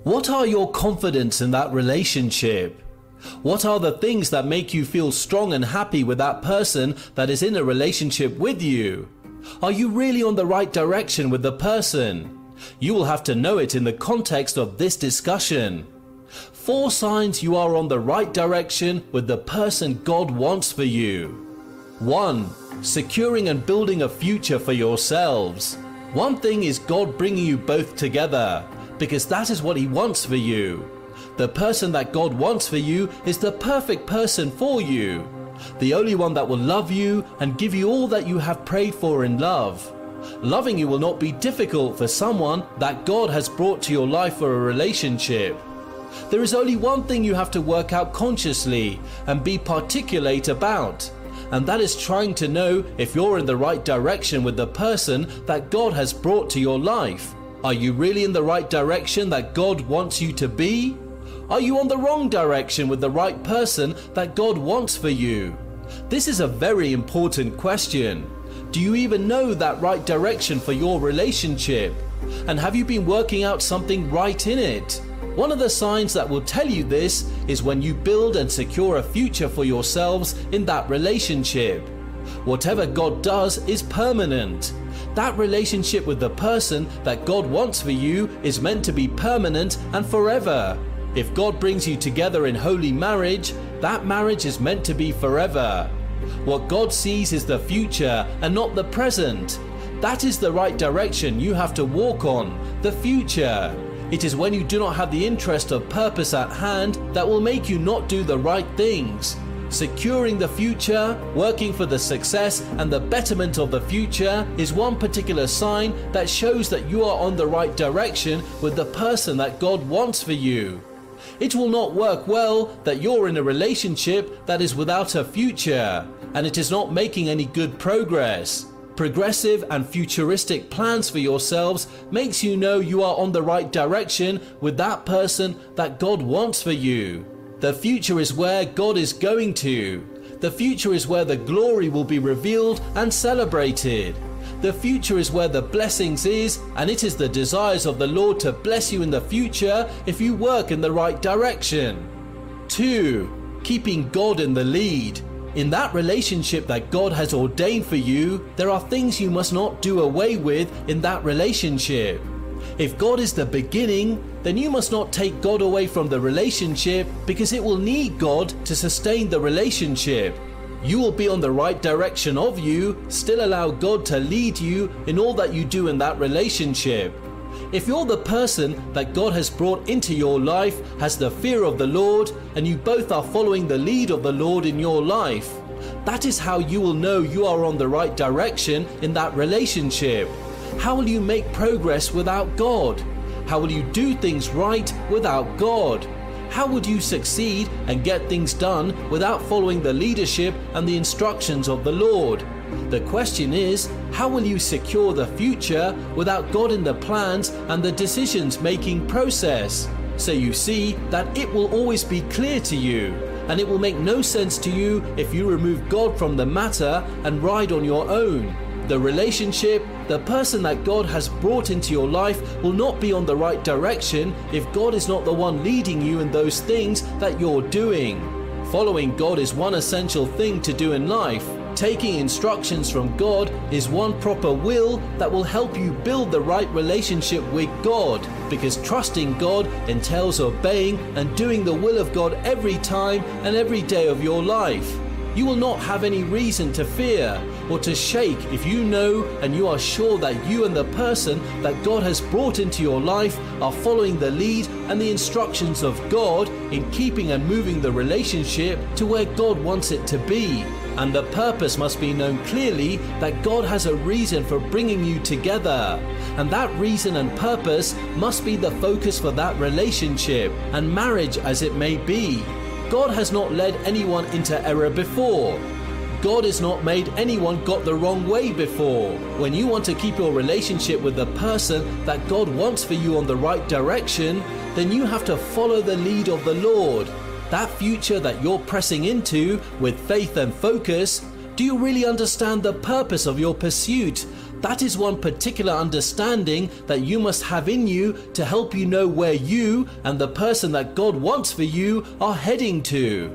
What are your confidence in that relationship? What are the things that make you feel strong and happy with that person that is in a relationship with you? Are you really on the right direction with the person? You will have to know it in the context of this discussion. 4 signs you are on the right direction with the person God wants for you. 1. Securing and building a future for yourselves. One thing is God bringing you both together, because that is what He wants for you. The person that God wants for you is the perfect person for you. The only one that will love you and give you all that you have prayed for in love. Loving you will not be difficult for someone that God has brought to your life for a relationship. There is only one thing you have to work out consciously and be particulate about, and that is trying to know if you're in the right direction with the person that God has brought to your life. Are you really in the right direction that God wants you to be? Are you on the wrong direction with the right person that God wants for you? This is a very important question. Do you even know that right direction for your relationship? And have you been working out something right in it? One of the signs that will tell you this is when you build and secure a future for yourselves in that relationship. Whatever God does is permanent. That relationship with the person that God wants for you is meant to be permanent and forever. If God brings you together in holy marriage, that marriage is meant to be forever. What God sees is the future and not the present. That is the right direction you have to walk on, the future. It is when you do not have the interest of purpose at hand that will make you not do the right things. Securing the future, working for the success and the betterment of the future is one particular sign that shows that you are on the right direction with the person that God wants for you. It will not work well that you're in a relationship that is without a future and it is not making any good progress. Progressive and futuristic plans for yourselves makes you know you are on the right direction with that person that God wants for you. The future is where God is going to. The future is where the glory will be revealed and celebrated. The future is where the blessings is, and it is the desires of the Lord to bless you in the future if you work in the right direction. 2. Keeping God in the lead. In that relationship that God has ordained for you, there are things you must not do away with in that relationship. If God is the beginning, then you must not take God away from the relationship because it will need God to sustain the relationship. You will be on the right direction of you, still allow God to lead you in all that you do in that relationship. If you're the person that God has brought into your life has the fear of the Lord and you both are following the lead of the Lord in your life, that is how you will know you are on the right direction in that relationship. How will you make progress without God? How will you do things right without God? How would you succeed and get things done without following the leadership and the instructions of the Lord? The question is, how will you secure the future without God in the plans and the decisions-making process? So you see that it will always be clear to you, and it will make no sense to you if you remove God from the matter and ride on your own. The relationship, the person that God has brought into your life will not be on the right direction if God is not the one leading you in those things that you're doing. Following God is one essential thing to do in life. Taking instructions from God is one proper will that will help you build the right relationship with God, because trusting God entails obeying and doing the will of God every time and every day of your life. You will not have any reason to fear or to shake if you know and you are sure that you and the person that God has brought into your life are following the lead and the instructions of God in keeping and moving the relationship to where God wants it to be. And the purpose must be known clearly that God has a reason for bringing you together. And that reason and purpose must be the focus for that relationship and marriage as it may be. God has not led anyone into error before. God has not made anyone got the wrong way before. When you want to keep your relationship with the person that God wants for you on the right direction, then you have to follow the lead of the Lord. That future that you're pressing into with faith and focus Do you really understand the purpose of your pursuit? That is one particular understanding that you must have in you to help you know where you and the person that God wants for you are heading to.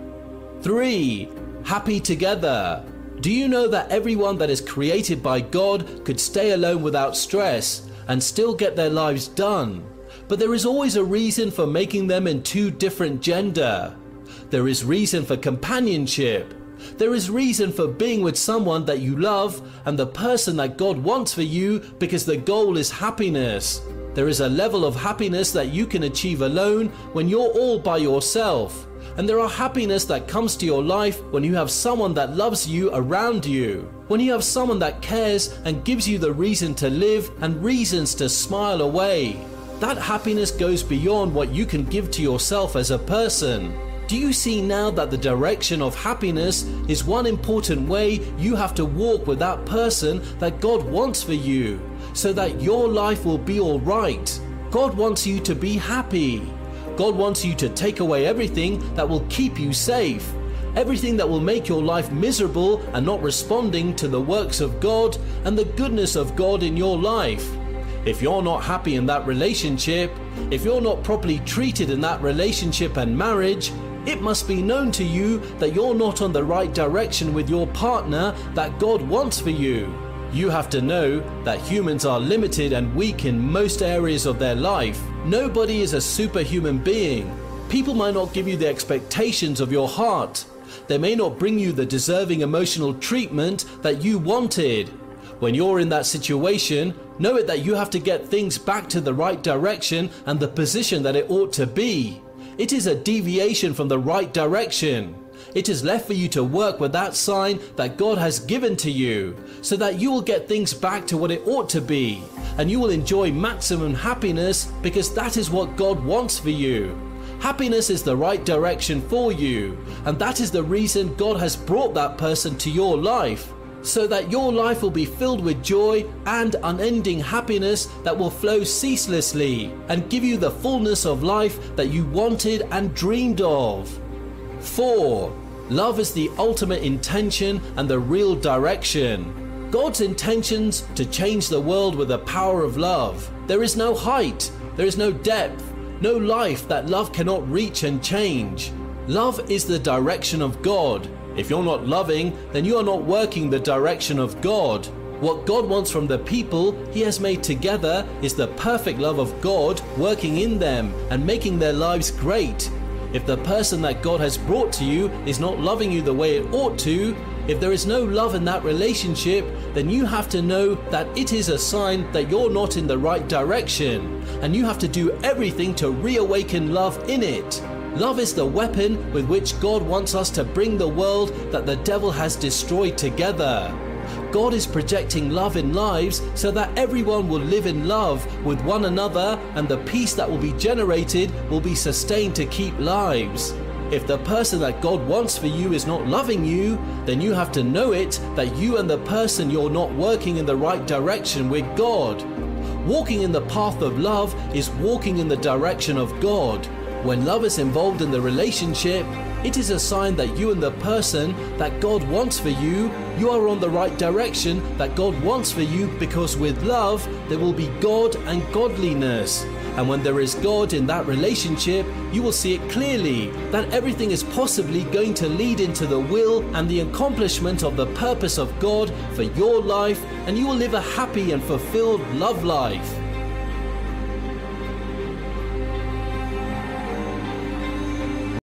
3. Happy together. Do you know that everyone that is created by God could stay alone without stress and still get their lives done? But there is always a reason for making them in two different gender. There is reason for companionship. There is reason for being with someone that you love and the person that God wants for you, because the goal is happiness. There is a level of happiness that you can achieve alone when you're all by yourself. And there are happiness that comes to your life when you have someone that loves you around you. When you have someone that cares and gives you the reason to live and reasons to smile away. That happiness goes beyond what you can give to yourself as a person. Do you see now that the direction of happiness is one important way you have to walk with that person that God wants for you, so that your life will be all right? God wants you to be happy. God wants you to take away everything that will keep you safe, everything that will make your life miserable and not responding to the works of God and the goodness of God in your life. If you're not happy in that relationship, if you're not properly treated in that relationship and marriage, it must be known to you that you're not on the right direction with your partner that God wants for you. You have to know that humans are limited and weak in most areas of their life. Nobody is a superhuman being. People might not give you the expectations of your heart. They may not bring you the deserving emotional treatment that you wanted. When you're in that situation, know it that you have to get things back to the right direction and the position that it ought to be. It is a deviation from the right direction. It is left for you to work with that sign that God has given to you, so that you will get things back to what it ought to be, and you will enjoy maximum happiness, because that is what God wants for you. Happiness is the right direction for you, and that is the reason God has brought that person to your life, so that your life will be filled with joy and unending happiness that will flow ceaselessly and give you the fullness of life that you wanted and dreamed of. 4. Love is the ultimate intention and the real direction. God's intentions to change the world with the power of love. There is no height, there is no depth, no life that love cannot reach and change. Love is the direction of God. If you're not loving, then you are not working the direction of God. What God wants from the people He has made together is the perfect love of God working in them and making their lives great. If the person that God has brought to you is not loving you the way it ought to, if there is no love in that relationship, then you have to know that it is a sign that you're not in the right direction, and you have to do everything to reawaken love in it. Love is the weapon with which God wants us to bring the world that the devil has destroyed together. God is projecting love in lives so that everyone will live in love with one another, and the peace that will be generated will be sustained to keep lives. If the person that God wants for you is not loving you, then you have to know it that you and the person you're not working in the right direction with God. Walking in the path of love is walking in the direction of God. When love is involved in the relationship, it is a sign that you and the person that God wants for you, you are on the right direction that God wants for you, because with love there will be God and godliness. And when there is God in that relationship, you will see it clearly that everything is possibly going to lead into the will and the accomplishment of the purpose of God for your life, and you will live a happy and fulfilled love life.